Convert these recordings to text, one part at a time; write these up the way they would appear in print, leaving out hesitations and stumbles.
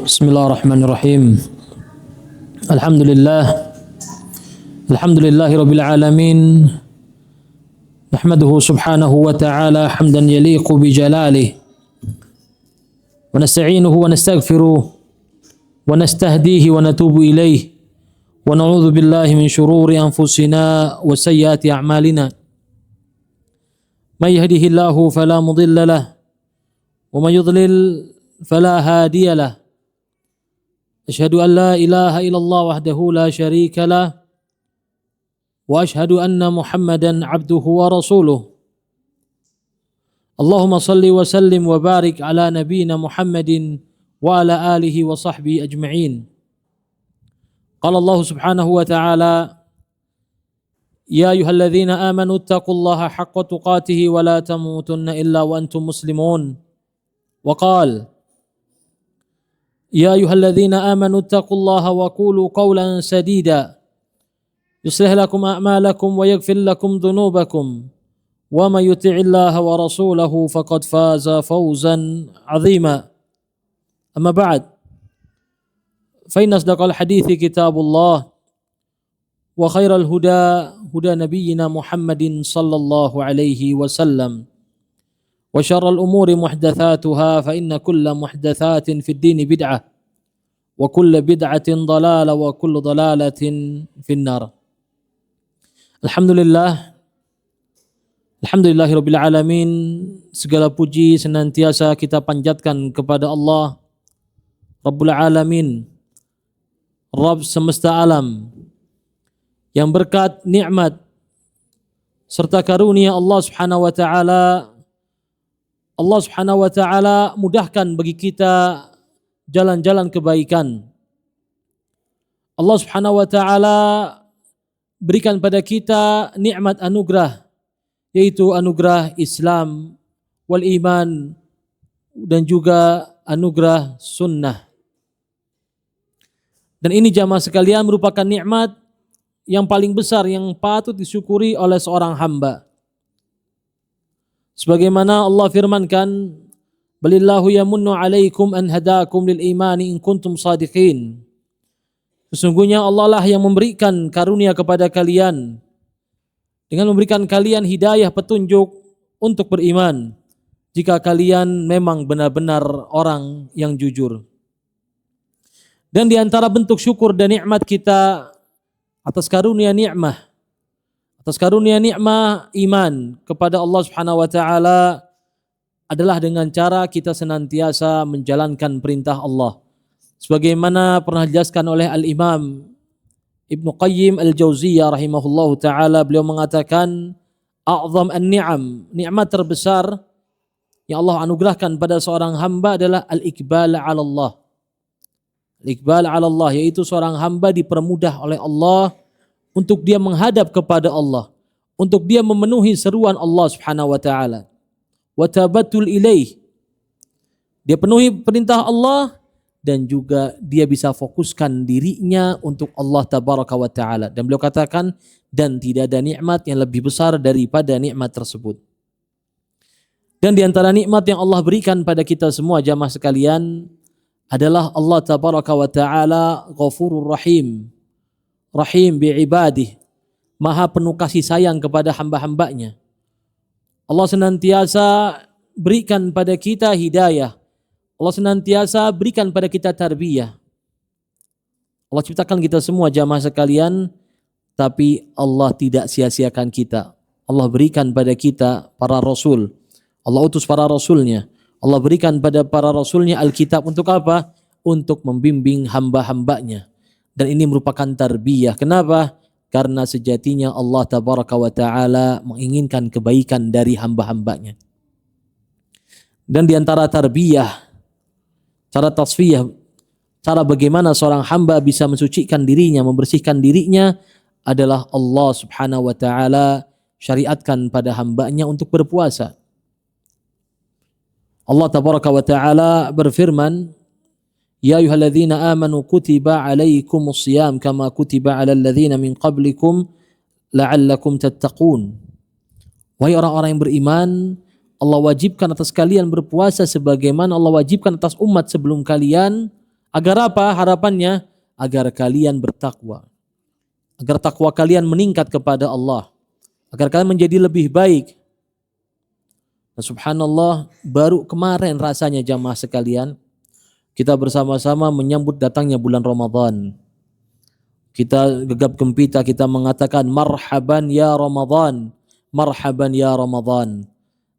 Bismillahirrahmanirrahim. Alhamdulillahi rabbil alamin. Nahmaduhu subhanahu wa ta'ala hamdan yaliqu bi jalalihi. Wa nasta'inuhu wa nastaghfiruh wa nastahdihi wa natubu ilayhi. Wa na'udzu billahi min shururi anfusina wa sayyiati a'malina. May yahdihillahu fala mudilla lahu wa may yudlil fala hadiya lahu. Asyhadu an la ilaha illallah wahdahu la syarika lah wa asyhadu anna Muhammadan abduhu wa rasuluh. Allahumma salli wa sallim wa barik ala nabiyyina Muhammadin wa ala alihi wa sahbihi ajma'in. Qala Allah subhanahu wa ta'ala, ya ayyuhalladzina amanu ittaqullaha haqqa tuqatih wa la tamutunna illa wa antum muslimun. Wa qala ya ayyuhalladzina amanu ittaqullaha wa qulu qawlan sadida yuslih lakum a'malakum wa yaghfir lakum dhunubakum wa may yuti'illaha wa rasulahu faqad faza fawzan 'azima. Amma ba'd, fa inna asdaqal hadithi kitabullah wa khairal huda huda nabiyyina Muhammadin sallallahu alaihi wasallam wa syarral umuri muhdatsatuha fa inna kulla muhdatsatin fid dini bid'ah wa kullu bid'atin dhalalah wa kullu dhalalatin finnar. Alhamdulillahirabbil alamin. Segala puji senantiasa kita panjatkan kepada Allah Rabbul Alamin, Rabb semesta alam, yang berkat nikmat serta karunia Allah Subhanahu wa taala mudahkan bagi kita jalan-jalan kebaikan. Allah Subhanahu wa taala berikan pada kita nikmat anugerah, yaitu anugerah Islam wal iman dan juga anugerah sunnah. Dan ini jamaah sekalian merupakan nikmat yang paling besar yang patut disyukuri oleh seorang hamba. Sebagaimana Allah firmankan, balillahu yamunnu alaikum an hadakum lil imani in kuntum sadiqin. Sesungguhnya Allah lah yang memberikan karunia kepada kalian dengan memberikan kalian hidayah petunjuk untuk beriman jika kalian memang benar-benar orang yang jujur. Dan di antara bentuk syukur dan nikmat kita atas karunia nikmah iman kepada Allah Subhanahu wa taala adalah dengan cara kita senantiasa menjalankan perintah Allah. Sebagaimana pernah dijelaskan oleh Al-Imam Ibnu Qayyim Al-Jauziyah rahimahullahu taala, beliau mengatakan a'zam an-ni'am, nikmat terbesar yang Allah anugerahkan pada seorang hamba adalah al-iqbal 'ala Allah. Al-iqbal 'ala Allah, yaitu seorang hamba dipermudah oleh Allah untuk dia menghadap kepada Allah, untuk dia memenuhi seruan Allah Subhanahu wa taala. Wa tabattul ilaih, dia penuhi perintah Allah dan juga dia bisa fokuskan dirinya untuk Allah tabaraka wa taala. Dan beliau katakan, dan tidak ada nikmat yang lebih besar daripada nikmat tersebut. Dan di antara nikmat yang Allah berikan pada kita semua jamaah sekalian adalah Allah tabaraka wa taala Ghafurur Rahim, Rahim bi'ibadih, Maha penuh kasih sayang kepada hamba-hambanya. Allah senantiasa berikan pada kita hidayah. Allah senantiasa berikan pada kita tarbiyah. Allah ciptakan kita semua jamaah sekalian, tapi Allah tidak sia-siakan kita. Allah berikan pada kita para rasul. Allah utus para rasulnya. Allah berikan pada para rasulnya Alkitab untuk apa? Untuk membimbing hamba-hambanya. Dan ini merupakan tarbiyah. Kenapa? Karena sejatinya Allah tabaraka wa ta'ala menginginkan kebaikan dari hamba-hambanya. Dan di antara tarbiyah, cara tasfiyah, cara bagaimana seorang hamba bisa mensucikan dirinya, membersihkan dirinya adalah Allah Subhanahu wa taala syariatkan pada hambanya untuk berpuasa. Allah tabaraka wa taala berfirman, ya ayyuhalladzina amanu kutiba alaikumus shiyam kama kutiba alal ladzina min qablikum la'allakum tattaqun. Wahai orang-orang yang beriman, Allah wajibkan atas kalian berpuasa sebagaimana Allah wajibkan atas umat sebelum kalian. Agar apa harapannya? Agar kalian bertakwa. Agar takwa kalian meningkat kepada Allah. Agar kalian menjadi lebih baik. Nah, subhanallah, baru kemarin rasanya jamaah sekalian, kita bersama-sama menyambut datangnya bulan Ramadan. Kita gegap gempita, kita mengatakan marhaban ya Ramadan, marhaban ya Ramadan.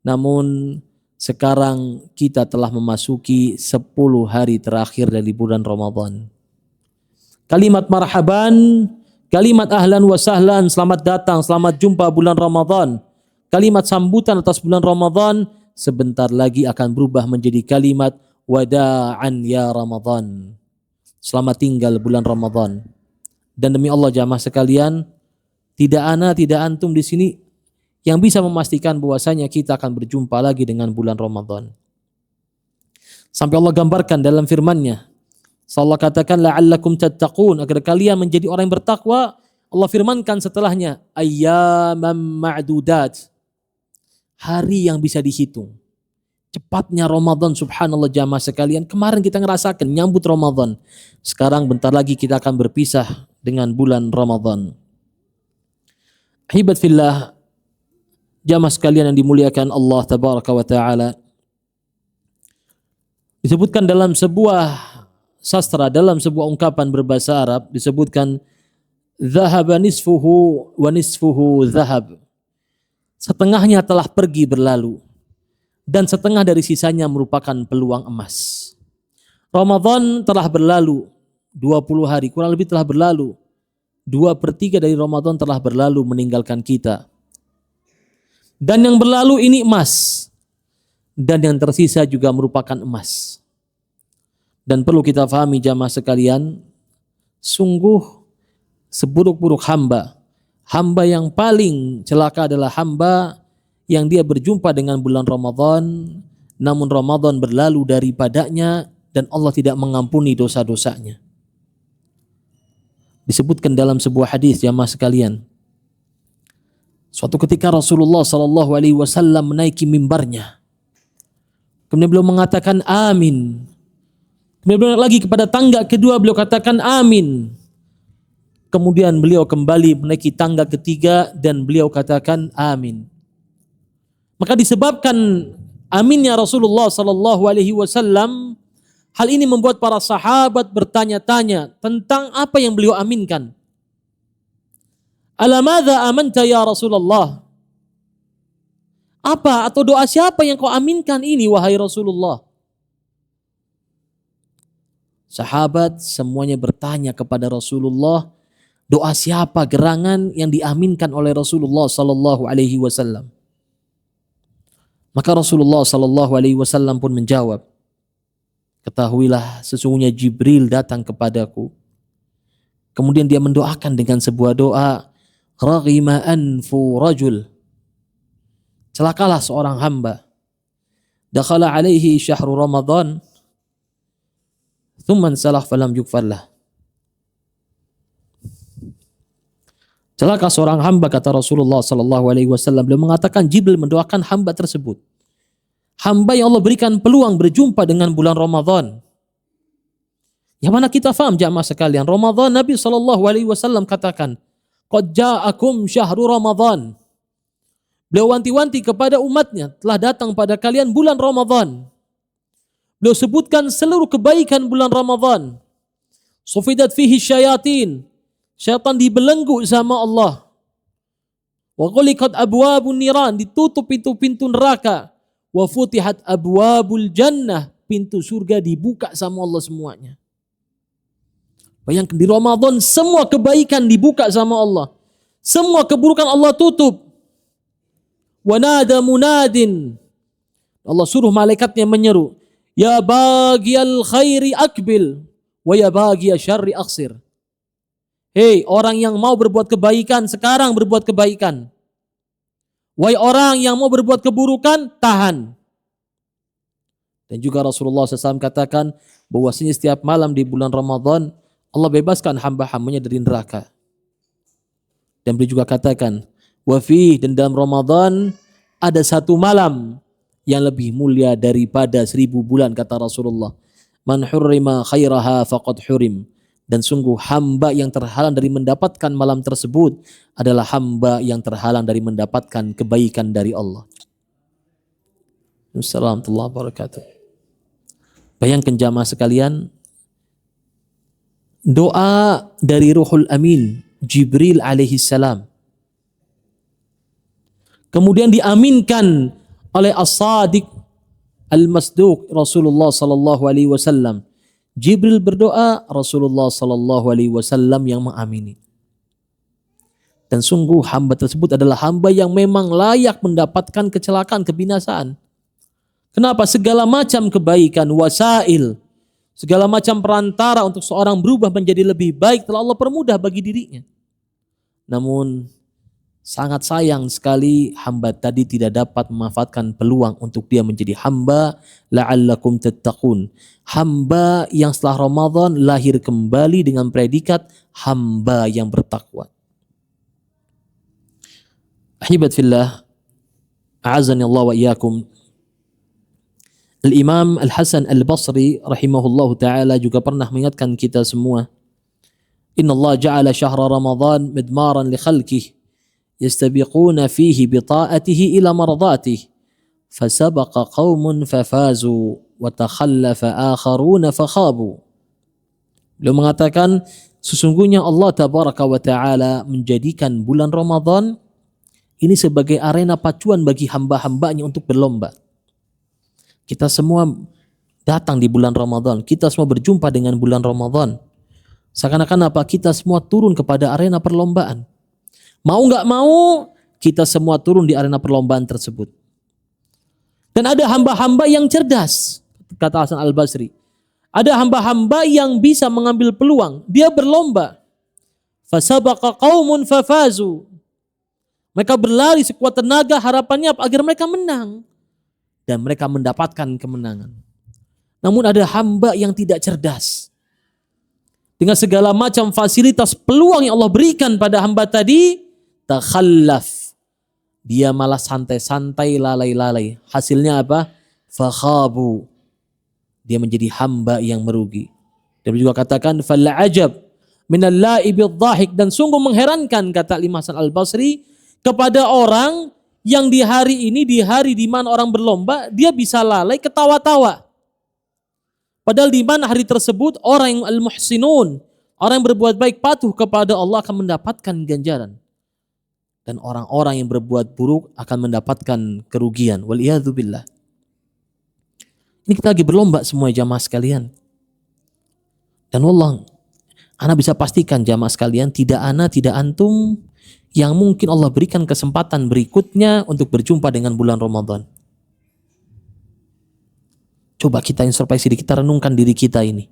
Namun sekarang kita telah memasuki 10 hari terakhir dari bulan Ramadan. Kalimat marhaban, kalimat ahlan wa sahlan, selamat datang, selamat jumpa bulan Ramadan. Kalimat sambutan atas bulan Ramadan sebentar lagi akan berubah menjadi kalimat wada'an ya Ramadan. Selamat tinggal bulan Ramadan. Dan demi Allah jamaah sekalian, tidak ana, tidak antum di sini yang bisa memastikan bahwasanya kita akan berjumpa lagi dengan bulan Ramadan. Sampai Allah gambarkan dalam firman-Nya. Allah katakan la'allakum tattaqun, agar kalian menjadi orang yang bertakwa. Allah firmankan setelahnya ayyaman ma'dudat, hari yang bisa dihitung. Cepatnya Ramadan, subhanallah jamaah sekalian. Kemarin kita ngerasakan nyambut Ramadan. Sekarang bentar lagi kita akan berpisah dengan bulan Ramadan. Hibat fillah, jamaah sekalian yang dimuliakan Allah tabaraka wa ta'ala. Disebutkan dalam sebuah sastra, dalam sebuah ungkapan berbahasa Arab, disebutkan dhahaba nisfuhu wa nisfuhu dhahab. Setengahnya telah pergi berlalu dan setengah dari sisanya merupakan peluang emas. Ramadan telah berlalu 20 hari, kurang lebih telah berlalu. 2/3 dari Ramadan telah berlalu meninggalkan kita. Dan yang berlalu ini emas. Dan yang tersisa juga merupakan emas. Dan perlu kita fahami jamaah sekalian, sungguh seburuk-buruk hamba, hamba yang paling celaka adalah hamba yang dia berjumpa dengan bulan Ramadan, namun Ramadan berlalu daripadanya dan Allah tidak mengampuni dosa-dosanya. Disebutkan dalam sebuah hadis jamaah sekalian, suatu ketika Rasulullah SAW menaiki mimbarnya, kemudian beliau mengatakan amin. Kemudian beliau lagi kepada tangga kedua, beliau katakan amin. Kemudian beliau kembali menaiki tangga ketiga dan beliau katakan amin. Maka disebabkan aminnya Rasulullah SAW, hal ini membuat para sahabat bertanya-tanya tentang apa yang beliau aminkan. Ala madza amanta ya Rasulullah? Apa atau doa siapa yang kau aminkan ini wahai Rasulullah? Sahabat semuanya bertanya kepada Rasulullah, doa siapa gerangan yang diaminkan oleh Rasulullah sallallahu alaihi wasallam? Maka Rasulullah sallallahu alaihi wasallam pun menjawab, ketahuilah sesungguhnya Jibril datang kepadaku. Kemudian dia mendoakan dengan sebuah doa, raghima anfu rajul. Celakalah seorang hamba. Dakhala alaihi syahru Ramadan, thumma salah falam yukfarlah. Celaka seorang hamba, kata Rasulullah sallallahu alaihi wasallam. Beliau mengatakan Jibril mendoakan hamba tersebut. Hamba yang Allah berikan peluang berjumpa dengan bulan Ramadan. Yang mana kita faham jamaah sekalian, Ramadan Nabi sallallahu alaihi wasallam katakan, qad ja'akum syahru Ramadan. Beliau wanti-wanti kepada umatnya, telah datang pada kalian bulan Ramadan. Beliau sebutkan seluruh kebaikan bulan Ramadan. Sufidat fihi syayatin. Syaitan dibelenggu sama Allah. Wa ghuliqat abwabun niran, ditutup pintu-pintu neraka. Wa futihat abwabul jannah, pintu surga dibuka sama Allah semuanya. Bayangkan di Ramadan semua kebaikan dibuka sama Allah. Semua keburukan Allah tutup. Wa nada munadin, Allah suruh malaikatnya menyeru, ya baghiyal khairi akbil wa ya baghiyal syarri aksir. Hei orang yang mau berbuat kebaikan, sekarang berbuat kebaikan. Wahai orang yang mau berbuat keburukan, tahan. Dan juga Rasulullah SAW katakan bahwasanya setiap malam di bulan Ramadan Allah bebaskan hamba-hambanya dari neraka. Dan beliau juga katakan, wa fi, dan dalam Ramadan ada satu malam yang lebih mulia daripada 1000 bulan, kata Rasulullah. Man hurrima khairaha faqad hurim. Dan sungguh hamba yang terhalang dari mendapatkan malam tersebut adalah hamba yang terhalang dari mendapatkan kebaikan dari Allah. Assalamualaikum warahmatullahi wabarakatuh. Bayangkan jamaah sekalian, doa dari Ruhul Amin, Jibril alaihi salam, kemudian diaminkan oleh As-Sadiq Al-Masduq Rasulullah sallallahu alaihi wasallam. Jibril berdoa, Rasulullah sallallahu alaihi wasallam yang mengamini. Dan sungguh hamba tersebut adalah hamba yang memang layak mendapatkan kecelakaan, kebinasaan. Kenapa? Segala macam kebaikan, wasail, segala macam perantara untuk seorang berubah menjadi lebih baik telah Allah permudah bagi dirinya. Namun sangat sayang sekali hamba tadi tidak dapat memanfaatkan peluang untuk dia menjadi hamba la'allakum tattaqun. Hamba yang setelah Ramadan lahir kembali dengan predikat hamba yang bertakwa. Ahibat fillah, a'azani Allah wa iyyakum. Al-Imam Al-Hasan Al-Basri rahimahullahu ta'ala juga pernah mengingatkan kita semua. Inna Allah ja'ala syahra Ramadan midmaran li khalqih yastabiquna fihi bita'atihi ila mardhatih fasabaqa qaumun fafazu wa takhallafa akharuna fakhabu. Beliau mengatakan sesungguhnya Allah tabaraka wa ta'ala menjadikan bulan Ramadan ini sebagai arena pacuan bagi hamba-hambanya untuk berlomba. Kita semua datang di bulan Ramadan, kita semua berjumpa dengan bulan Ramadan. Seakan-akan apa? Kita semua turun kepada arena perlombaan. Mau nggak mau, kita semua turun di arena perlombaan tersebut. Dan ada hamba-hamba yang cerdas, kata Hasan Al-Basri. Ada hamba-hamba yang bisa mengambil peluang, dia berlomba. Fasabaqa qaumun fafazu. Mereka berlari sekuat tenaga, harapannya agar mereka menang. Dan mereka mendapatkan kemenangan. Namun ada hamba yang tidak cerdas. Dengan segala macam fasilitas peluang yang Allah berikan pada hamba tadi, takhallaf. Dia malah santai-santai, lalai-lalai. Hasilnya apa? Fakhabu. Dia menjadi hamba yang merugi. Dan juga katakan fal'ajab minal la'ibid dhahik, dan sungguh mengherankan, kata Imam Hasan Al-Basri, kepada orang yang di hari ini, di hari di mana orang berlomba, dia bisa lalai ketawa-tawa. Padahal di mana hari tersebut orang yang al-muhsinun, orang yang berbuat baik patuh kepada Allah akan mendapatkan ganjaran. Dan orang-orang yang berbuat buruk akan mendapatkan kerugian. Waliyadzubillah. Ini kita lagi berlomba semua jamaah sekalian. Dan wallah, ana bisa pastikan jamaah sekalian, tidak ana, tidak antum yang mungkin Allah berikan kesempatan berikutnya untuk berjumpa dengan bulan Ramadan. Coba kita introspeksi diri, kita renungkan diri kita ini.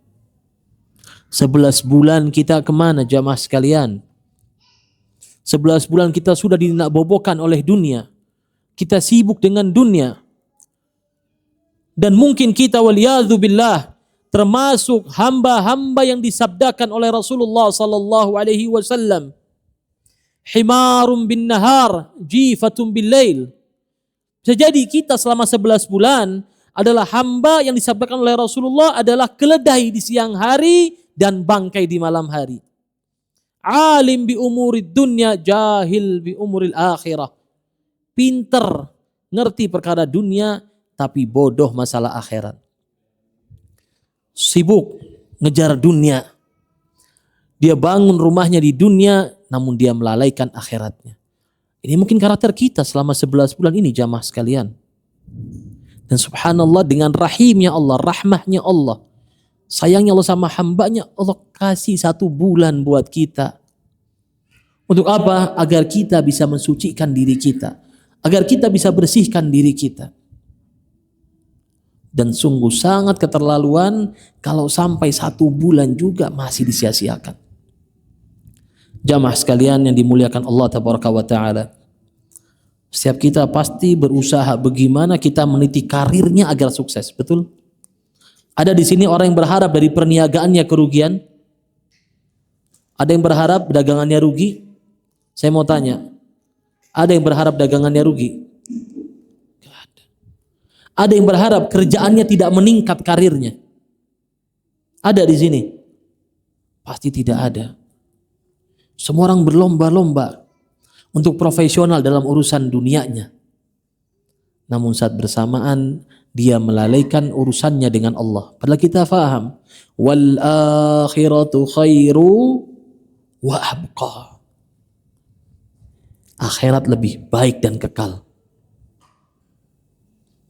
11 bulan kita kemana jamaah sekalian? 11 bulan kita sudah dinakbobokan oleh dunia. Kita sibuk dengan dunia. Dan mungkin kita waliyadzubillah termasuk hamba-hamba yang disabdakan oleh Rasulullah sallallahu alaihi wasallam. Himarum bin nahar, jifatun bil lail. Bisa jadi kita selama 11 bulan adalah hamba yang disabdakan oleh Rasulullah adalah keledai di siang hari dan bangkai di malam hari. Alim bi umurid dunya, jahil bi umuril akhirah. Pinter, ngerti perkara dunia, tapi bodoh masalah akhirat. Sibuk ngejar dunia. Dia bangun rumahnya di dunia, namun dia melalaikan akhiratnya. Ini mungkin karakter kita selama 11 bulan ini jamaah sekalian. Dan subhanallah dengan rahimnya Allah, rahmahnya Allah, sayangnya Allah sama hambanya, Allah kasih 1 bulan buat kita. Untuk apa? Agar kita bisa mensucikan diri kita. Agar kita bisa bersihkan diri kita. Dan sungguh sangat keterlaluan kalau sampai 1 bulan juga masih disia-siakan. Jamaah sekalian yang dimuliakan Allah tabaraka wa ta'ala. Setiap kita pasti berusaha bagaimana kita meniti karirnya agar sukses, betul? Ada di sini orang yang berharap dari perniagaannya kerugian? Ada yang berharap dagangannya rugi? Saya mau tanya, ada yang berharap dagangannya rugi? Gak ada. Ada yang berharap kerjaannya tidak meningkat karirnya. Ada di sini? Pasti tidak ada. Semua orang berlomba-lomba untuk profesional dalam urusan dunianya. Namun saat bersamaan dia melalaikan urusannya dengan Allah. Padahal kita faham, wal akhiratu khairu wa abqa. Akhirat lebih baik dan kekal.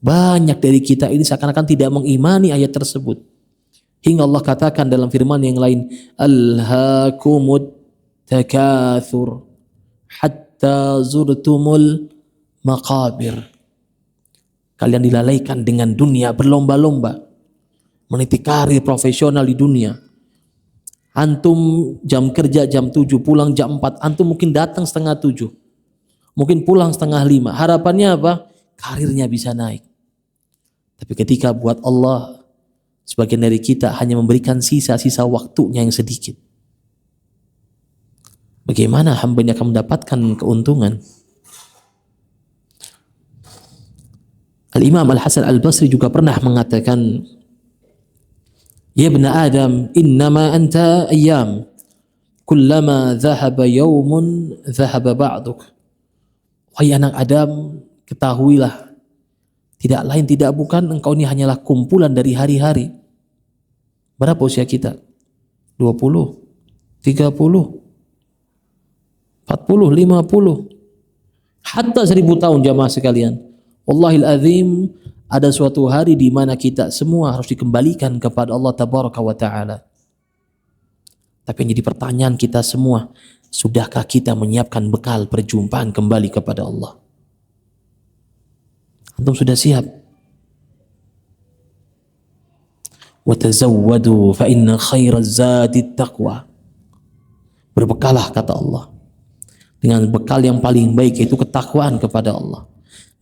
Banyak dari kita ini seakan-akan tidak mengimani ayat tersebut. Hingga Allah katakan dalam firman yang lain, alhaakumut takatsur hatta zurtumul maqabir. Kalian dilalaikan dengan dunia, berlomba-lomba meniti karir profesional di dunia. Antum jam kerja jam 7, pulang jam 4, antum mungkin datang setengah 7, mungkin pulang setengah 5. Harapannya apa? Karirnya bisa naik. Tapi ketika buat Allah, sebagian dari kita hanya memberikan sisa-sisa waktunya yang sedikit. Bagaimana hambanya akan mendapatkan keuntungan? Al-Imam Al-Hasan Al-Basri juga pernah mengatakan, ya ibn Adam, innama anta ayyam, kullama dhahaba yawmun dhahaba ba'duk. Wahai anak Adam, ketahuilah, tidak lain tidak bukan engkau ini hanyalah kumpulan dari hari-hari. Berapa usia kita? 20, 30, 40, 50, hatta 1000 tahun jamaah sekalian. Wallahil azim, ada suatu hari di mana kita semua harus dikembalikan kepada Allah Tabaraka wa Ta'ala. Tapi yang jadi pertanyaan kita semua, sudahkah kita menyiapkan bekal perjumpaan kembali kepada Allah? Antum sudah siap? Wa tazawwadu fa inna khairaz zadi taqwa. Berbekalah kata Allah dengan bekal yang paling baik, yaitu ketakwaan kepada Allah.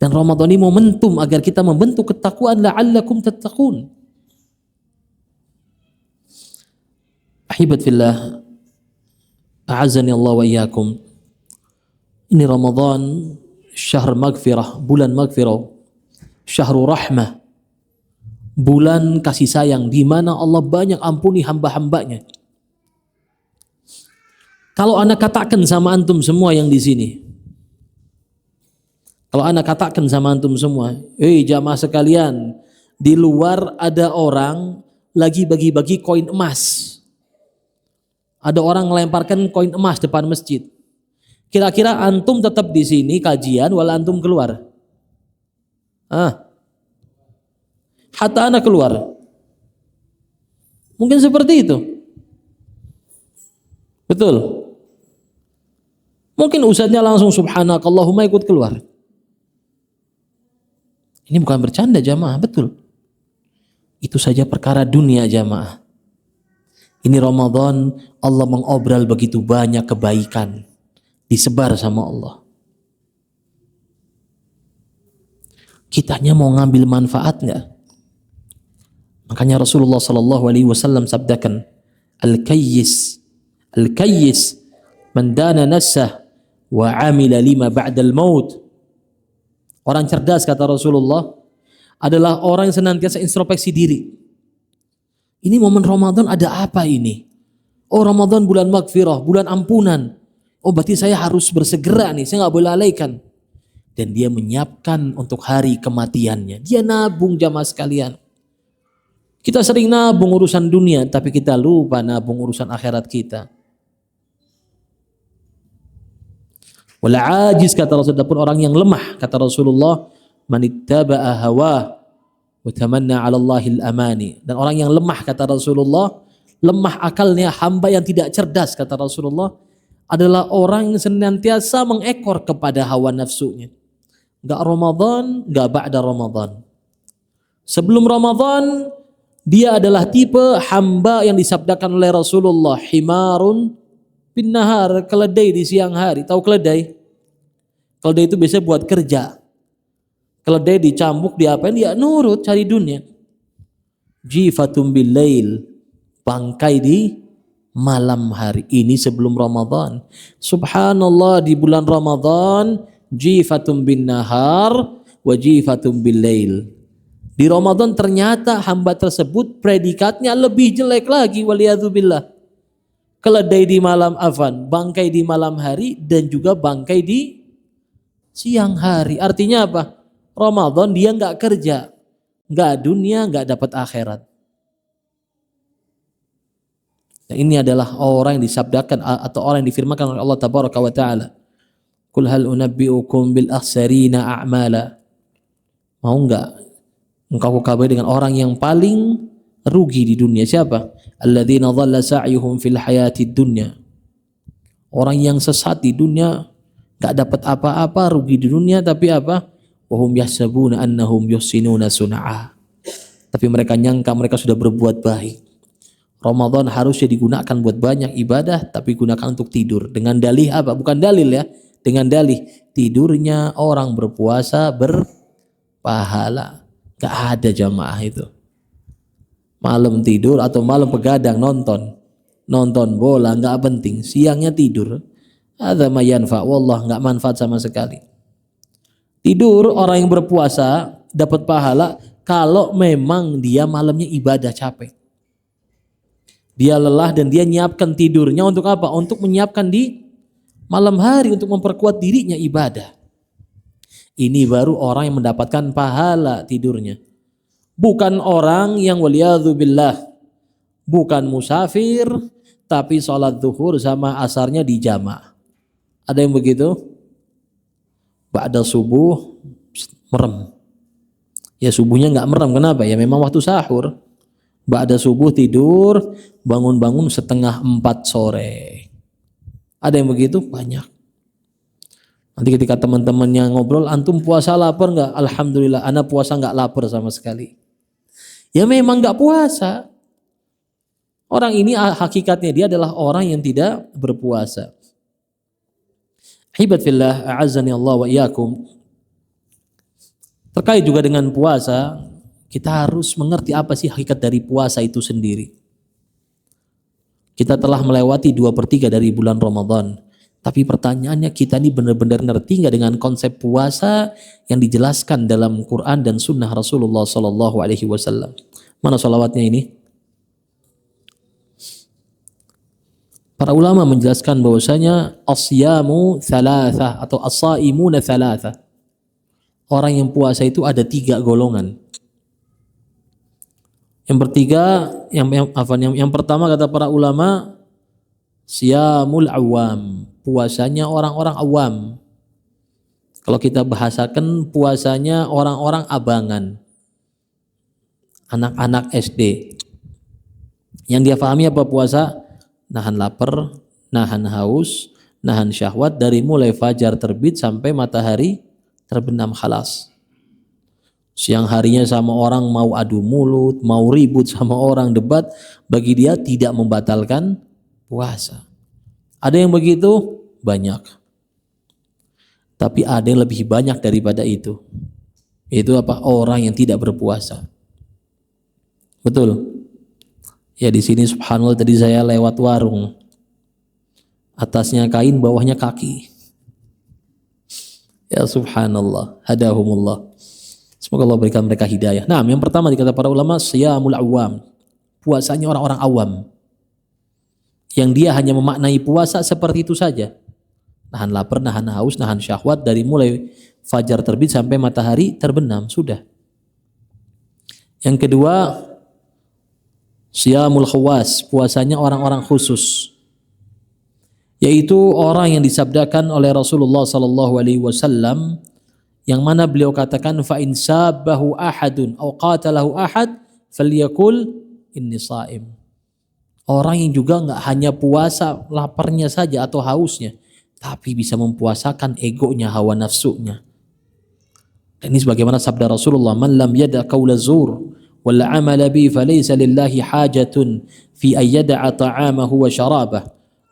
Dan Ramadan ini momentum agar kita membentuk ketakwaan, la'allakum tattaqun. Ahibat fillah, a'azzani Allah wa iyyakum. Ini Ramadan, syahr maghfirah, bulan maghfirah, syahrul rahmah, bulan kasih sayang, di mana Allah banyak ampuni hamba-hambanya. Kalau anak katakan sama antum semua yang di sini, kalau anak katakan sama antum semua, jamaah sekalian, di luar ada orang lagi bagi-bagi koin emas. Ada orang melemparkan koin emas depan masjid. Kira-kira antum tetap di sini kajian, wala antum keluar? Hatta anak keluar. Mungkin seperti itu. Betul. Mungkin ustadznya langsung subhanakallahumma ikut keluar. Ini bukan bercanda jamaah, betul. Itu saja perkara dunia jamaah. Ini Ramadan, Allah mengobral begitu banyak kebaikan disebar sama Allah. Kitanya mau ngambil manfaat nggak? Makanya Rasulullah Sallallahu Alaihi Wasallam sabdakan, al-kayyis man dana nafsah wa amila lima ba'dal maut. Orang cerdas, kata Rasulullah, adalah orang yang senantiasa introspeksi diri. Ini momen Ramadan ada apa ini? Oh, Ramadan bulan maghfirah, bulan ampunan. Oh, berarti saya harus bersegera nih, saya nggak boleh lalaikan. Dan dia menyiapkan untuk hari kematiannya. Dia nabung jamaah sekalian. Kita sering nabung urusan dunia, tapi kita lupa nabung urusan akhirat kita. Wala ajiz, kata Rasulullah, pun orang yang lemah, kata Rasulullah, manittaba'a hawa wa tamanna 'ala Allahil amani. Dan orang yang lemah, kata Rasulullah, lemah akalnya, hamba yang tidak cerdas, kata Rasulullah, adalah orang yang senantiasa mengekor kepada hawa nafsunya. Enggak Ramadan, enggak ba'da Ramadan. Sebelum Ramadan, dia adalah tipe hamba yang disabdakan oleh Rasulullah, himarun bin nahar, keledai di siang hari. Tahu keledai? Keledai itu biasanya buat kerja. Keledai dicambuk, diapain? Dia nurut, cari dunia. Jifatum bil lail, bangkai di malam hari. Ini sebelum Ramadan. Subhanallah, di bulan Ramadan, jifatum bin nahar wa jifatum bil lail. Di Ramadan ternyata hamba tersebut predikatnya lebih jelek lagi, waliyadzubillah. Keledai di malam bangkai di malam hari, dan juga bangkai di siang hari. Artinya apa? Ramadan dia nggak kerja, nggak dunia, nggak dapat akhirat. Nah, ini adalah orang yang disabdakan atau orang yang difirmankan oleh Allah Tabaraka wa Ta'ala. Qul hal unabbi'ukum bil akhsarina a'mala. Mau enggak engkau kabari dengan orang yang paling rugi di dunia? Siapa? Alladzina dhalla sa'yuhum fil hayatid dunya. Orang yang sesat di dunia, enggak dapat apa-apa, rugi di dunia, tapi apa? Wa hum yahsabuna annahum yuhsinuna sun'a. Tapi mereka nyangka mereka sudah berbuat baik. Ramadan harusnya digunakan buat banyak ibadah, tapi gunakan untuk tidur. Dengan dalih apa? Bukan dalil ya. Dengan dalih tidurnya orang berpuasa berpahala. Gak ada jamaah itu. Malam tidur atau malam begadang nonton bola gak penting. Siangnya tidur. Hadza ma yanfa, wallah gak manfaat sama sekali. Tidur orang yang berpuasa dapat pahala kalau memang dia malamnya ibadah capek. Dia lelah dan dia nyiapkan tidurnya untuk apa? Untuk menyiapkan di malam hari untuk memperkuat dirinya ibadah. Ini baru orang yang mendapatkan pahala tidurnya. Bukan orang yang waliyadzubillah, bukan musafir, tapi sholat zuhur sama asarnya di jamaah. Ada yang begitu? Ba'da subuh merem. Ya subuhnya nggak merem, kenapa? Ya memang waktu sahur. Ba'da subuh tidur, bangun-bangun 3:30 sore. Ada yang begitu? Banyak. Nanti ketika teman-temannya ngobrol, antum puasa lapar nggak? Alhamdulillah, ana puasa nggak lapar sama sekali. Ya memang nggak puasa. Orang ini hakikatnya dia adalah orang yang tidak berpuasa. Hibat fillah, a'azzani Allah wa iyyakum. Terkait juga dengan puasa, kita harus mengerti apa sih hakikat dari puasa itu sendiri. Kita telah melewati 2/3 dari bulan Ramadan. Tapi pertanyaannya, kita ini benar-benar ngerti nggak dengan konsep puasa yang dijelaskan dalam Quran dan Sunnah Rasulullah Sallallahu Alaihi Wasallam? Mana sholawatnya ini? Para ulama menjelaskan bahwasanya asyamu thalatha atau as-saimuna thalatha. Orang yang puasa itu ada 3 golongan. Yang pertama kata para ulama, siyamul awam, puasanya orang-orang awam. Kalau kita bahasakan, puasanya orang-orang abangan, anak-anak SD. Yang dia pahami apa puasa? Nahan lapar, nahan haus, nahan syahwat dari mulai fajar terbit sampai matahari terbenam, khalas. Siang harinya sama orang mau adu mulut, mau ribut sama orang, debat, bagi dia tidak membatalkan puasa. Ada yang begitu? Banyak. Tapi ada yang lebih banyak daripada itu. Itu apa? Orang yang tidak berpuasa. Betul? Ya di sini subhanallah tadi saya lewat warung. Atasnya kain, bawahnya kaki. Ya subhanallah, hadahumullah. Semoga Allah berikan mereka hidayah. Nah, yang pertama dikata para ulama, siyamul awam. Puasanya orang-orang awam. Yang dia hanya memaknai puasa seperti itu saja. Nahan lapar, nahan haus, nahan syahwat dari mulai fajar terbit sampai matahari terbenam, sudah. Yang kedua, siyamul khawas, puasanya orang-orang khusus. Yaitu orang yang disabdakan oleh Rasulullah sallallahu alaihi wasallam, yang mana beliau katakan, fa in sabahu ahadun aw qatalahu ahad falyakul inni shaim. Orang yang juga nggak hanya puasa laparnya saja atau hausnya, tapi bisa mempuasakan egonya, hawa nafsunya. Dan ini sebagaimana sabda Rasulullah, man lam yada qaula zur wal amala bi falaysa lillahi hajatun fi ayyada'a ta'amahu wa syarabah.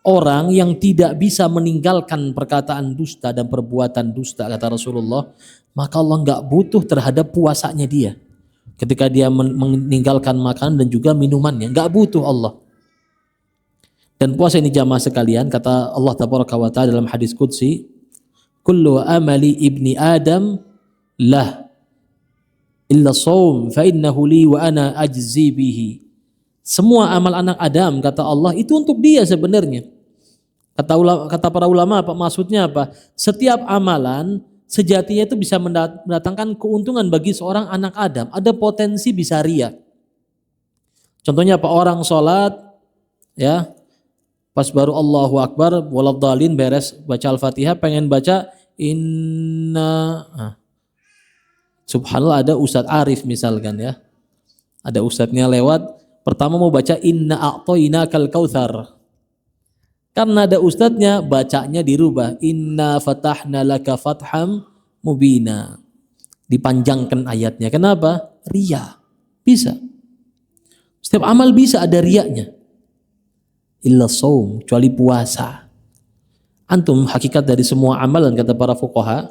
Orang yang tidak bisa meninggalkan perkataan dusta dan perbuatan dusta, kata Rasulullah, maka Allah nggak butuh terhadap puasanya dia. Ketika dia meninggalkan makanan dan juga minumannya, nggak butuh Allah. Dan puasa ini jamaah sekalian, kata Allah Tabaraka wa Ta'ala dalam hadis qudsi, kullu amali ibni Adam lah illa shaum fa innahu li wa ana ajzi bihi. Semua amal anak Adam kata Allah itu untuk dia sebenarnya. Kata para ulama apa maksudnya apa? Setiap amalan sejatinya itu bisa mendatangkan keuntungan bagi seorang anak Adam. Ada potensi bisa ria. Contohnya apa? Orang sholat ya, pas baru Allahu Akbar waladhdallin beres baca Al-Fatihah pengen baca subhanallah, ada Ustadz Arif misalkan ya. Ada ustadznya lewat, pertama mau baca inna a'toinakal kautsar. Karena ada ustadznya, bacanya dirubah. Inna fatahna laka fatham mubina. Dipanjangkan ayatnya. Kenapa? Ria. Bisa. Setiap amal bisa ada riaknya. Illa shaum, kecuali puasa. Antum hakikat dari semua amalan kata para fuqaha,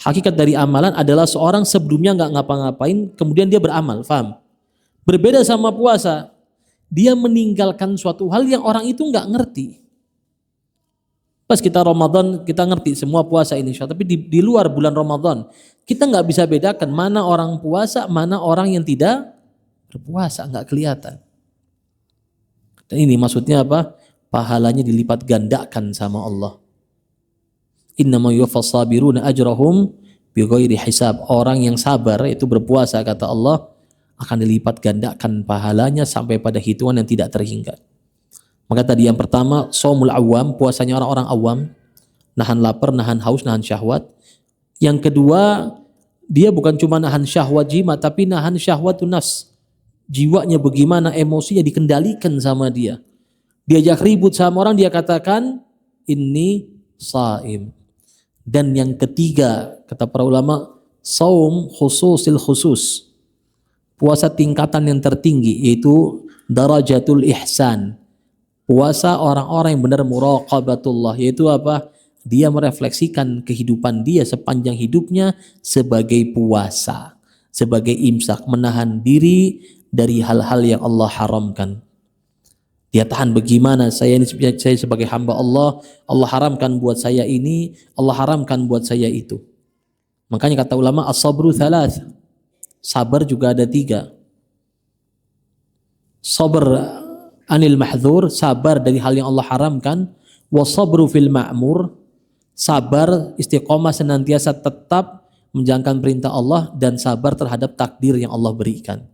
hakikat dari amalan adalah seorang sebelumnya nggak ngapa-ngapain, kemudian dia beramal, faham? Berbeda sama puasa, dia meninggalkan suatu hal yang orang itu nggak ngerti. Pas kita Ramadan kita ngerti semua puasa ini, tapi di luar bulan Ramadan kita nggak bisa bedakan mana orang puasa, mana orang yang tidak berpuasa, nggak kelihatan. Dan ini maksudnya apa? Pahalanya dilipat gandakan sama Allah. Innama yuwaffas sabiruna ajrahum bighairi hisab. Orang yang sabar itu berpuasa kata Allah akan dilipat gandakan pahalanya sampai pada hitungan yang tidak terhingga. Maka tadi yang pertama shaumul awam, puasanya orang-orang awam, nahan lapar, nahan haus, nahan syahwat. Yang kedua, dia bukan cuma nahan syahwat jima tapi nahan syahwatun nafs. Jiwanya bagaimana, emosinya dikendalikan sama dia. Diajak ribut sama orang, dia katakan ini shaim. Dan yang ketiga, kata para ulama, shaum khususil khusus. Puasa tingkatan yang tertinggi yaitu darajatul ihsan. Puasa orang-orang yang benar muraqabatullah, yaitu apa? Dia merefleksikan kehidupan dia sepanjang hidupnya sebagai puasa, sebagai imsak, menahan diri dari hal-hal yang Allah haramkan. Dia tahan bagaimana saya sebagai hamba Allah, Allah haramkan buat saya ini, Allah haramkan buat saya itu. Makanya kata ulama as-sabru thalath. Sabar juga ada 3. Sabar anil mahdzur, sabar dari hal yang Allah haramkan. Wasabru fil ma'mur, sabar istiqomah senantiasa tetap menjalankan perintah Allah dan sabar terhadap takdir yang Allah berikan.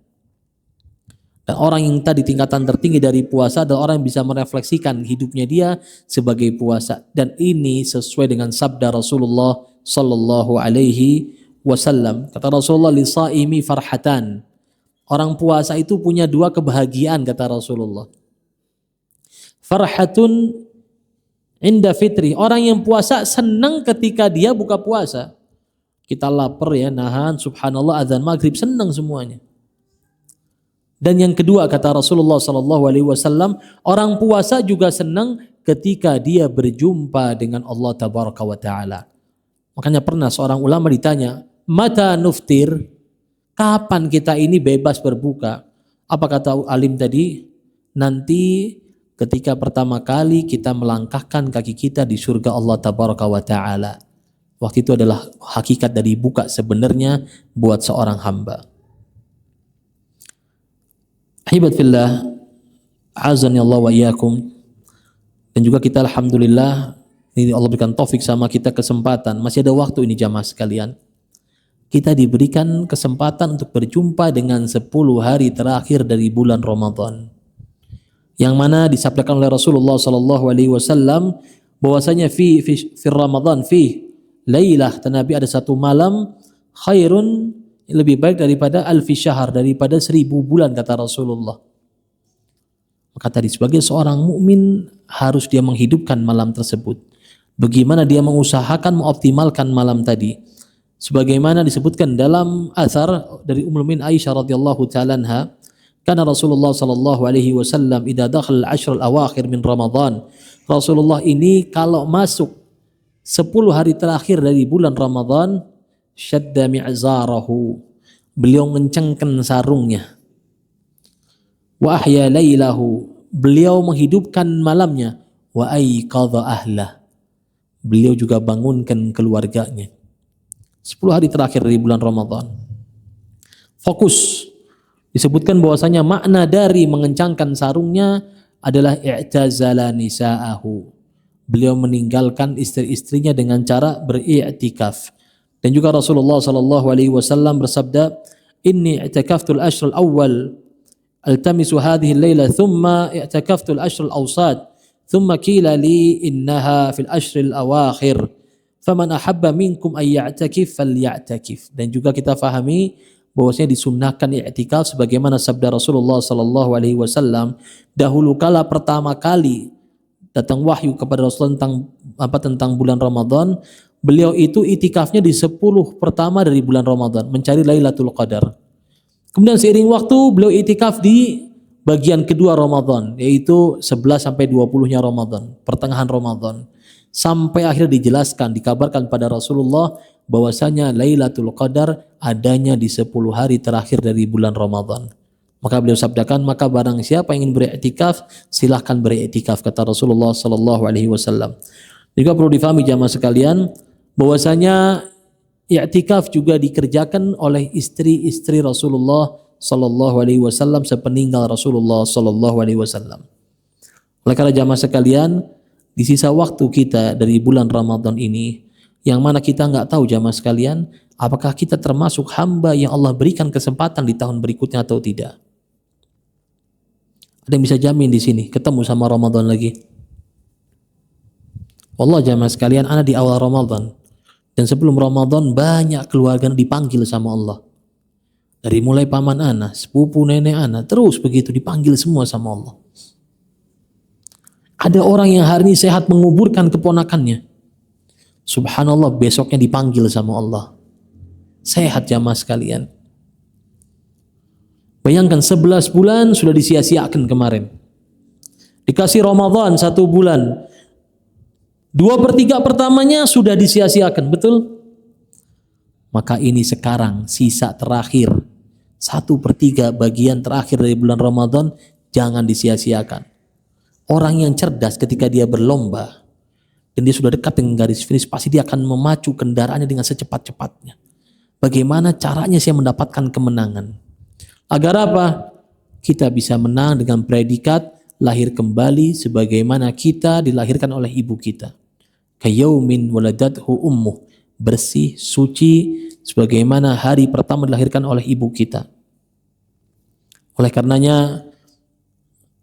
Dan orang yang tadi tingkatan tertinggi dari puasa adalah orang yang bisa merefleksikan hidupnya dia sebagai puasa. Dan ini sesuai dengan sabda Rasulullah sallallahu alaihi wasallam. Kata Rasulullah, lisaimi farhatan. Orang puasa itu punya 2 kebahagiaan kata Rasulullah. Farhatun inda fitri. Orang yang puasa senang ketika dia buka puasa. Kita lapar ya, nahan, subhanallah, azan maghrib, senang semuanya. Dan yang kedua kata Rasulullah sallallahu alaihi wasallam, orang puasa juga senang ketika dia berjumpa dengan Allah tabaraka wa taala. Makanya pernah seorang ulama ditanya, "Mata nuftir?" Kapan kita ini bebas berbuka? Apa kata alim tadi? Nanti ketika pertama kali kita melangkahkan kaki kita di surga Allah tabaraka wa taala. Waktu itu adalah hakikat dari buka sebenarnya buat seorang hamba. Hibat fillah, azani Allah wa iyyakum. Dan juga kita alhamdulillah ini Allah berikan taufik sama kita kesempatan. Masih ada waktu ini jamaah sekalian. Kita diberikan kesempatan untuk berjumpa dengan 10 hari terakhir dari bulan Ramadan. Yang mana disabdakan oleh Rasulullah sallallahu alaihi wasallam bahwasanya fi Ramadan fi lailah, Nabi ada 1 malam khairun, lebih baik daripada alfi syahr, daripada 1000 bulan kata Rasulullah. Maka tadi sebagai seorang mukmin harus dia menghidupkan malam tersebut. Bagaimana dia mengusahakan mengoptimalkan malam tadi? Sebagaimana disebutkan dalam athar dari Ummul Mukminin Aisyah radhiyallahu taala anha, kana Rasulullah sallallahu alaihi wasallam idza dakhala al-ashr al-awakhir min Ramadan. Rasulullah ini kalau masuk 10 hari terakhir dari bulan Ramadan, syadda mi'zarahu, beliau ngencengkan sarungnya. Wa ahya lailahu, beliau menghidupkan malamnya. Wa aiqadha ahlah, beliau juga bangunkan keluarganya. 10 hari terakhir dari bulan Ramadan. fokus. Disebutkan bahwasanya makna dari mengencangkan sarungnya adalah i'tazala nisa'ahu. Beliau meninggalkan istri-istrinya dengan cara beriktikaf. Dan juga Rasulullah sallallahu alaihi wasallam bersabda, "Inni i'takaftu al-ashr al-awwal altamisu hadhihi al-laila thumma i'takaftu al-ashr al-awsat thumma qila li innaha fil ashr al-awakhir faman ahabba minkum ay ya'takif falya'takif." Dan juga kita fahami bahwasanya disunnahkan i'tikaf sebagaimana sabda Rasulullah sallallahu alaihi wasallam, dahulu kala pertama kali datang wahyu kepada Rasulullah tentang bulan Ramadan, beliau itu itikafnya di 10 pertama dari bulan Ramadan, mencari Lailatul Qadar. Kemudian seiring waktu beliau itikaf di bagian kedua Ramadan, yaitu 11 sampai 20-nya Ramadan, pertengahan Ramadan. Sampai akhirnya dijelaskan, dikabarkan pada Rasulullah bahwasanya Lailatul Qadar adanya di 10 hari terakhir dari bulan Ramadan. Maka beliau sabdakan, maka barang siapa yang ingin beriktikaf, silahkan beriktikaf, kata Rasulullah sallallahu alaihi wasallam. Juga perlu difahami jamaah sekalian bahwasanya i'tikaf juga dikerjakan oleh istri-istri Rasulullah sallallahu alaihi wasallam sepeninggal Rasulullah sallallahu alaihi wasallam. Oleh karena jamaah sekalian, di sisa waktu kita dari bulan Ramadan ini, yang mana kita nggak tahu jamaah sekalian, apakah kita termasuk hamba yang Allah berikan kesempatan di tahun berikutnya atau tidak. Ada yang bisa jamin di sini ketemu sama Ramadan lagi? Wallah jamaah sekalian, ana di awal Ramadan dan sebelum Ramadan banyak keluarga dipanggil sama Allah. Dari mulai paman ana, sepupu nenek ana, terus begitu dipanggil semua sama Allah. Ada orang yang hari ini sehat menguburkan keponakannya. Subhanallah, besoknya dipanggil sama Allah. Sehat jamaah sekalian. Bayangkan 11 bulan sudah disia-siakan kemarin. Dikasih Ramadan 1 bulan. 2/3 pertamanya sudah disia-siakan, betul? Maka ini sekarang sisa terakhir. 1/3 bagian terakhir dari bulan Ramadan jangan disia-siakan. Orang yang cerdas ketika dia berlomba dan dia sudah dekat dengan garis finish, pasti dia akan memacu kendaraannya dengan secepat-cepatnya. Bagaimana caranya saya mendapatkan kemenangan? Agar apa? Kita bisa menang dengan predikat lahir kembali sebagaimana kita dilahirkan oleh ibu kita. Kayaumin waladathu ummuh, bersih, suci sebagaimana hari pertama dilahirkan oleh ibu kita. Oleh karenanya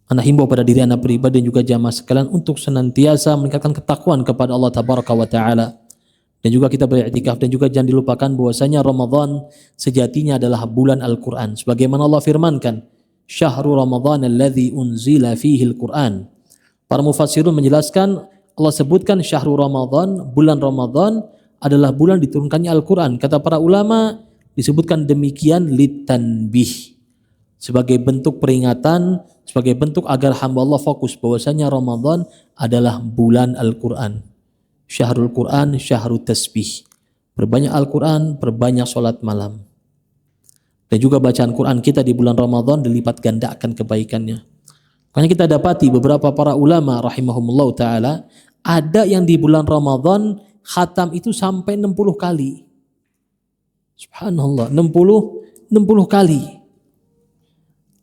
anak himbau pada diri anak pribadi dan juga jamaah sekalian untuk senantiasa meningkatkan ketakwaan kepada Allah Tabaraka wa Ta'ala. Dan juga kita beriktikaf, dan juga jangan dilupakan bahwasanya Ramadan sejatinya adalah bulan Al-Quran. Sebagaimana Allah firmankan, Syahrul Ramadan alladzi unzila fihi Al-Quran. Para mufassirun menjelaskan, Allah sebutkan Syahrul Ramadan, bulan Ramadan adalah bulan diturunkannya Al-Quran. Kata para ulama, disebutkan demikian litanbih, sebagai bentuk peringatan, sebagai bentuk agar hamba Allah fokus bahwasanya Ramadan adalah bulan Al-Quran. Syahrul Quran, syahrul tasbih. Perbanyak Al-Quran, perbanyak sholat malam. Dan juga bacaan Quran kita di bulan Ramadan dilipat gandakan kebaikannya. Makanya kita dapati beberapa para ulama rahimahumullah ta'ala, ada yang di bulan Ramadan khatam itu sampai 60 kali. Subhanallah, 60 kali.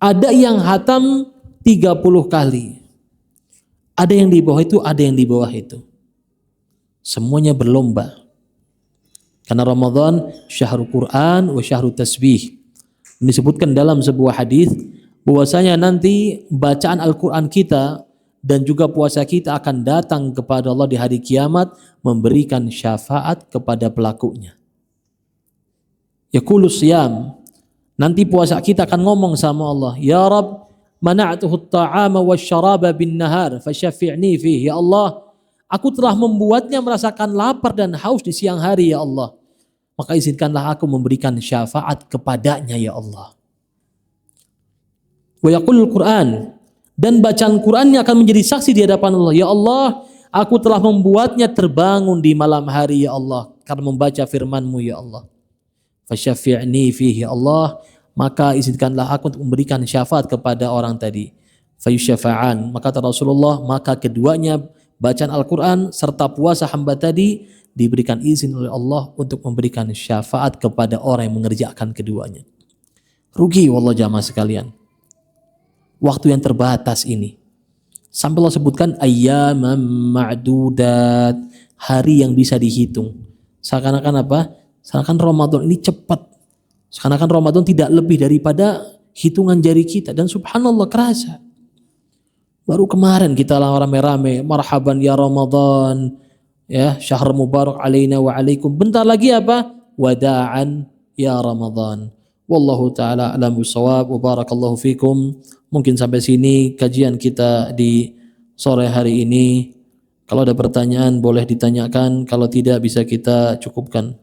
Ada yang khatam 30 kali. Ada yang di bawah itu, ada yang di bawah itu. Semuanya berlomba. Karena Ramadan syahrul Quran wa syahrul tasbih. Disebutkan dalam sebuah hadis bahwasanya nanti bacaan Al-Quran kita dan juga puasa kita akan datang kepada Allah di hari kiamat memberikan syafaat kepada pelakunya. Yaqulu siyam, nanti puasa kita akan ngomong sama Allah, ya Rabb, mana'tuhu at-ta'ama wasyaraba bin nahar fasyafi'ni fihi. Ya Allah, aku telah membuatnya merasakan lapar dan haus di siang hari ya Allah. Maka izinkanlah aku memberikan syafaat kepadanya ya Allah. Wa yaqulul Quran, dan bacaan Qurannya akan menjadi saksi di hadapan Allah. Ya Allah, aku telah membuatnya terbangun di malam hari ya Allah karena membaca firman-Mu ya Allah. Fasyafi'ni fihi ya Allah, maka izinkanlah aku untuk memberikan syafaat kepada orang tadi. Fayusyafa'an, maka kata Rasulullah, maka keduanya bacaan Al-Quran serta puasa hamba tadi diberikan izin oleh Allah untuk memberikan syafaat kepada orang yang mengerjakan keduanya. Rugi wallah jamaah sekalian. Waktu yang terbatas ini. Sampai Allah sebutkan ayyamam ma'dudat, hari yang bisa dihitung. Seakan-akan apa? Seakan Ramadan ini cepat. Seakan-akan Ramadan tidak lebih daripada hitungan jari kita, dan subhanallah kerasa. Baru kemarin kita rame-rame marhaban ya Ramadan, ya syahr mubarak alaina wa alaikum. Bentar lagi apa? Wada'an ya Ramadan. Wallahu taala a'lam bissawab wa barakallahu fikum. Mungkin sampai sini kajian kita di sore hari ini. Kalau ada pertanyaan boleh ditanyakan, kalau tidak bisa kita cukupkan.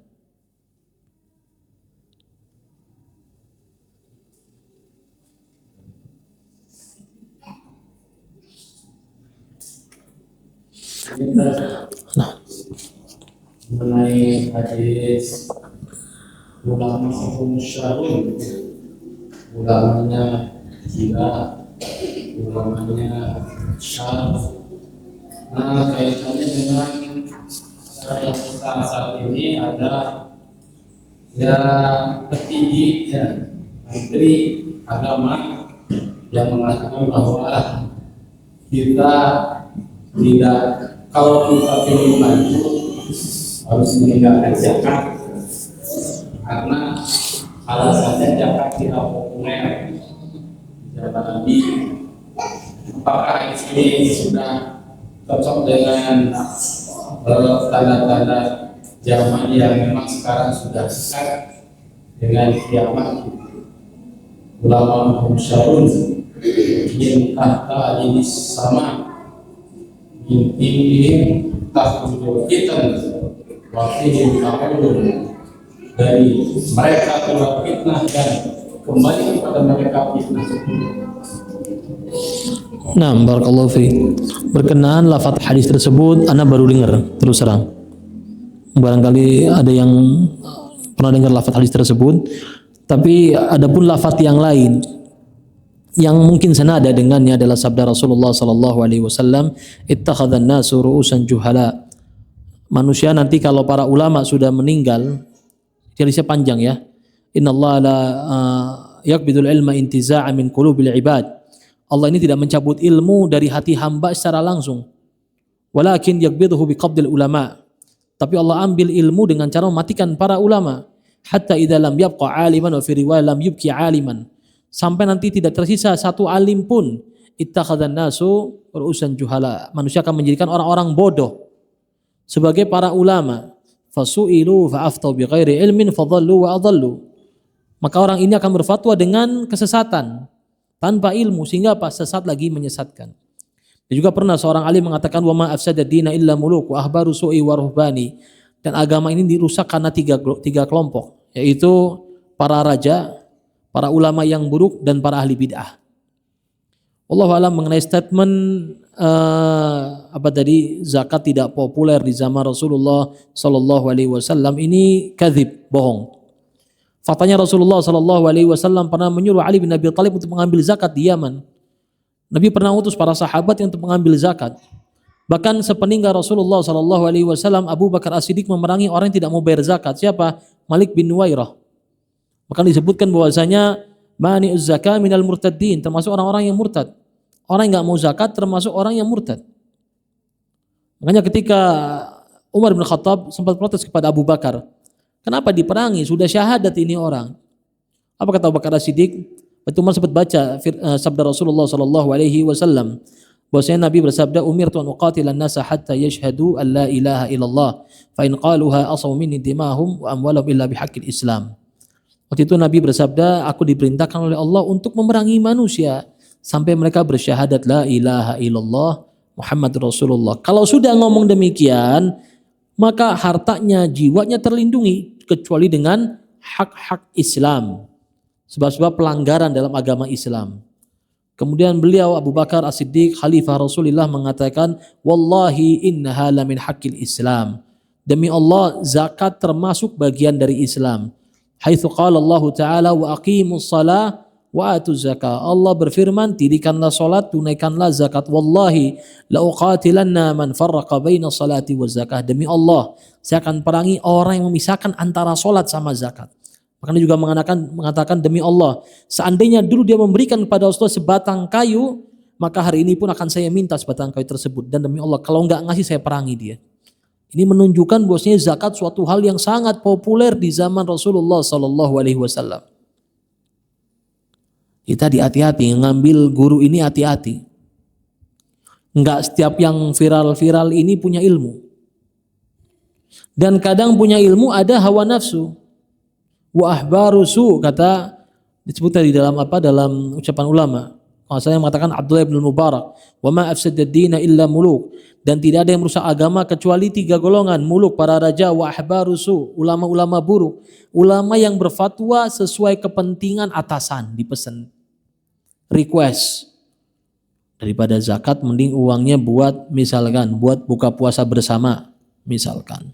Nah, mengenai hadis ulama hukum syar'i, ulamanya gila, ulamanya syar. Nah, kaitannya dengan syariat kita saat ini ada ya petinggi ya menteri agama yang mengatakan bahwa kita tidak, kalau kita ingin maju harus meninggalkan zakat karena alasannya zakat tidak populer di zaman Nabi. Apakah ini sudah cocok dengan tanda-tanda zaman yang memang sekarang sudah dekat dengan kiamat? Ulama Musyarun yang tahta ini sama intinya tahujud fitan waktu tahun dari mereka keluar fitnah dan kembali kepada mereka fitnah. Nah, barakallahu fi. Berkenaan lafaz hadis tersebut, ana baru dengar terus terang. Barangkali ada yang pernah dengar lafaz hadis tersebut, tapi ada pun lafaz yang lain yang mungkin senada dengannya adalah sabda Rasulullah sallallahu alaihi wasallam, ittakhadhan nasu ru'usan juhala. Manusia nanti kalau para ulama sudah meninggal, hadisnya panjang ya. Innallaha la yaqbidul ilma intiza'an min qulubil ibad. Allah ini tidak mencabut ilmu dari hati hamba secara langsung. Walakin yaqbidhu biqabdil ulama. Tapi Allah ambil ilmu dengan cara mematikan para ulama. Hatta idza lam yabqa 'aliman wa fi riwayah lam yubqi 'aliman. Sampai nanti tidak tersisa satu alim pun. Ittakhadhan nasu ru'usan juhala. Manusia akan menjadikan orang-orang bodoh sebagai para ulama. Fasu'ilu fa'aftau bighairi ilmin fadhallu wa adhallu. Maka orang ini akan berfatwa dengan kesesatan tanpa ilmu, sehingga apa? Sesat lagi menyesatkan. Dan juga pernah seorang alim mengatakan wa ma afsada dina illa muluk wa ahbaru su'i wa ruhbani. Dan agama ini dirusak karena tiga kelompok, yaitu para raja, para ulama yang buruk, dan para ahli bid'ah. Wallahu a'lam. Mengenai statement zakat tidak populer di zaman Rasulullah sallallahu alaihi wasallam, ini kadzib, bohong. Faktanya Rasulullah sallallahu alaihi wasallam pernah menyuruh Ali bin Abi Thalib untuk mengambil zakat di Yaman. Nabi pernah utus para sahabat untuk mengambil zakat. Bahkan sepeninggal Rasulullah sallallahu alaihi wasallam, Abu Bakar As-Siddiq memerangi orang yang tidak mau bayar zakat. Siapa? Malik bin Nuwairah. Bahkan disebutkan bahwasanya mani'uz zakah minal murtaddin, termasuk orang-orang yang murtad. Orang yang enggak mau zakat termasuk orang yang murtad. Makanya ketika Umar bin Khattab sempat protes kepada Abu Bakar, kenapa diperangi? Sudah syahadat ini orang. Apa kata Abu Bakar As-Siddiq? Umar sempat baca sabda Rasulullah sallallahu alaihi wasallam, bahwasanya Nabi bersabda, umirtu an uqatilan nasa hatta yashhadu an la ilaha illallah fa in qaluha asaw minni dimahum wa amwalahum illa bihaqqil Islam. Waktu itu Nabi bersabda, aku diperintahkan oleh Allah untuk memerangi manusia sampai mereka bersyahadat la ilaha illallah Muhammadur Rasulullah. Kalau sudah ngomong demikian, maka hartanya, jiwanya terlindungi kecuali dengan hak-hak Islam, sebab-sebab pelanggaran dalam agama Islam. Kemudian beliau Abu Bakar As-Siddiq, Khalifah Rasulullah, mengatakan, wallahi innaha lamin haqqil Islam. Demi Allah, zakat termasuk bagian dari Islam. Haitsu qala Allah Ta'ala wa aqimus shalah wa atuz zakah. Allah berfirman, dirikanlah salat, tunaikanlah zakat. Wallahi la uqatilanna man farraqa baina salati wa zakah. Demi Allah, saya akan perangi orang yang memisahkan antara salat sama zakat. Bahkan dia juga mengatakan demi Allah, seandainya dulu dia memberikan kepada Rasulullah sebatang kayu, maka hari ini pun akan saya minta sebatang kayu tersebut. Dan demi Allah, kalau nggak ngasih saya perangi dia. Ini menunjukkan bahwasanya zakat suatu hal yang sangat populer di zaman Rasulullah Sallallahu Alaihi Wasallam. Kita hati-hati, ngambil guru ini hati-hati. Enggak setiap yang viral-viral ini punya ilmu. Dan kadang punya ilmu ada hawa nafsu. Wa ahbaru su, kata disebut tadi dalam dalam ucapan ulama. Saya mengatakan Abdullah bin Mubarak, wa ma afsadad dina illa muluk, dan tidak ada yang merusak agama kecuali 3 golongan, muluk para raja, wa ahbaru su, ulama-ulama buruk, ulama yang berfatwa sesuai kepentingan atasan, dipesan request. Daripada zakat mending uangnya buat misalkan buat buka puasa bersama misalkan.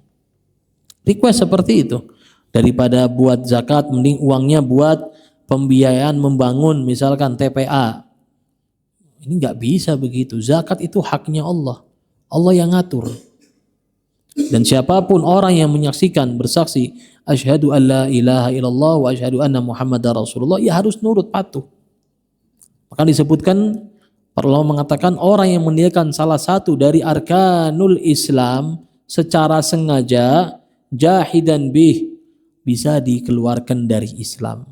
Request seperti itu. Daripada buat zakat mending uangnya buat pembiayaan membangun misalkan TPA. Ini nggak bisa begitu. Zakat itu haknya Allah. Allah yang ngatur. Dan siapapun orang yang menyaksikan bersaksi asyhadu an la ilaha illallah wa asyhadu anna muhammadar rasulullah, ya harus nurut patuh. Maka disebutkan perlu mengatakan orang yang meninggalkan salah satu dari arkanul Islam secara sengaja jahidan bih bisa dikeluarkan dari Islam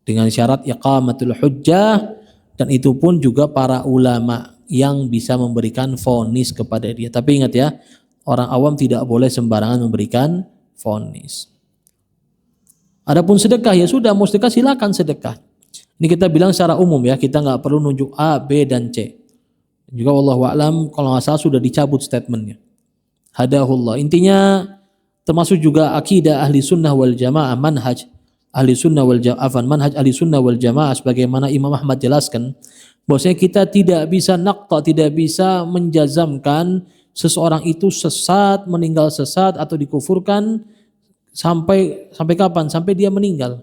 dengan syarat iqamatul hujjah, dan itu pun juga para ulama yang bisa memberikan vonis kepada dia. Tapi ingat ya, orang awam tidak boleh sembarangan memberikan vonis. Adapun sedekah, ya sudah, mau sedekah silakan sedekah. Ini kita bilang secara umum ya, kita nggak perlu nunjuk A, B, dan C. Juga wallahu a'lam, kalau nggak salah sudah dicabut statementnya. Hadahullah. Intinya termasuk juga akidah ahli sunnah wal jamaah, manhaj ahli sunnah wal jamaah, manhaj ahli sunnah wal jamaah, sebagaimana Imam Ahmad jelaskan, bahwasanya kita tidak bisa naqta, tidak bisa menjazamkan seseorang itu sesat, meninggal sesat atau dikufurkan sampai kapan? Sampai dia meninggal.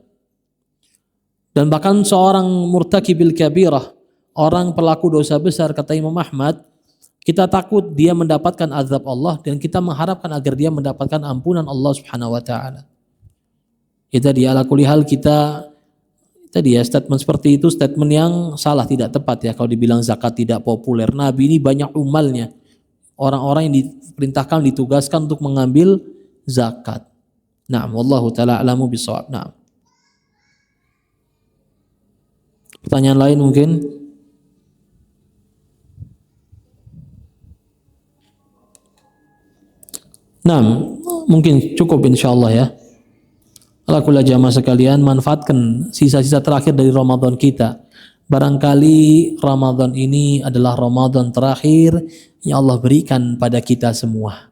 Dan bahkan seorang murtakibil kabirah, orang pelaku dosa besar, kata Imam Ahmad, kita takut dia mendapatkan azab Allah dan kita mengharapkan agar dia mendapatkan ampunan Allah Subhanahu wa taala. Kita di ala kulli hal kita tadi ya, statement seperti itu statement yang salah, tidak tepat ya kalau dibilang zakat tidak populer. Nabi ini banyak umalnya. Orang-orang yang diperintahkan, ditugaskan untuk mengambil zakat. Na'am, wallahu taala a'lamu bishawab. Na'am. Pertanyaan lain mungkin? Nah, mungkin cukup insyaallah ya. Alhamdulillah jamaah sekalian, manfaatkan sisa-sisa terakhir dari Ramadan kita. Barangkali Ramadan ini adalah Ramadan terakhir yang Allah berikan pada kita semua.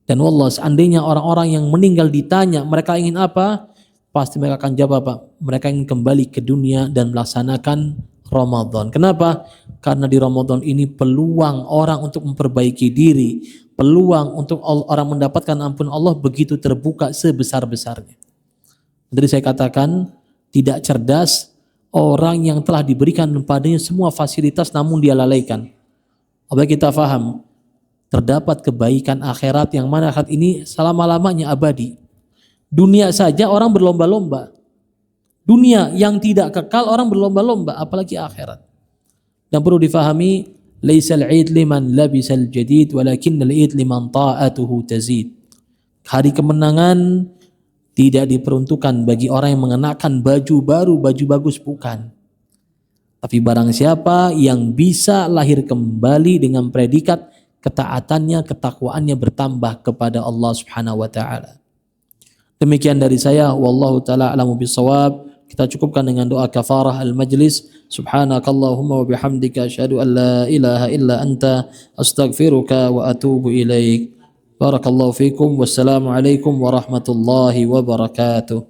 Dan wallah, seandainya orang-orang yang meninggal ditanya mereka ingin apa, pasti mereka akan jawab apa? Mereka ingin kembali ke dunia dan melaksanakan Ramadan. Kenapa? Karena di Ramadan ini peluang orang untuk memperbaiki diri, peluang untuk orang mendapatkan ampun Allah begitu terbuka sebesar-besarnya. Jadi saya katakan tidak cerdas orang yang telah diberikan padanya semua fasilitas namun dia lalaikan. Apabila kita faham terdapat kebaikan akhirat yang mana akhirat ini selama-lamanya abadi. Dunia saja orang berlomba-lomba. Dunia yang tidak kekal orang berlomba-lomba, apalagi akhirat. Dan perlu difahami, laisal 'id liman labisal jadid walakinnal 'id liman ta'atuhu tazid. Hari kemenangan tidak diperuntukkan bagi orang yang mengenakan baju baru, baju bagus, bukan. Tapi barang siapa yang bisa lahir kembali dengan predikat ketaatannya, ketakwaannya bertambah kepada Allah Subhanahu wa taala. Demikian dari saya, wallahu taala a'lamu bissawab. Kita cukupkan dengan doa kafarah al-majlis. Subhanakallahumma wa bihamdika asyhadu an la ilaha illa anta astaghfiruka wa atubu ilaik. Barakallahu fikum. Wassalamu alaikum warahmatullahi wabarakatuh.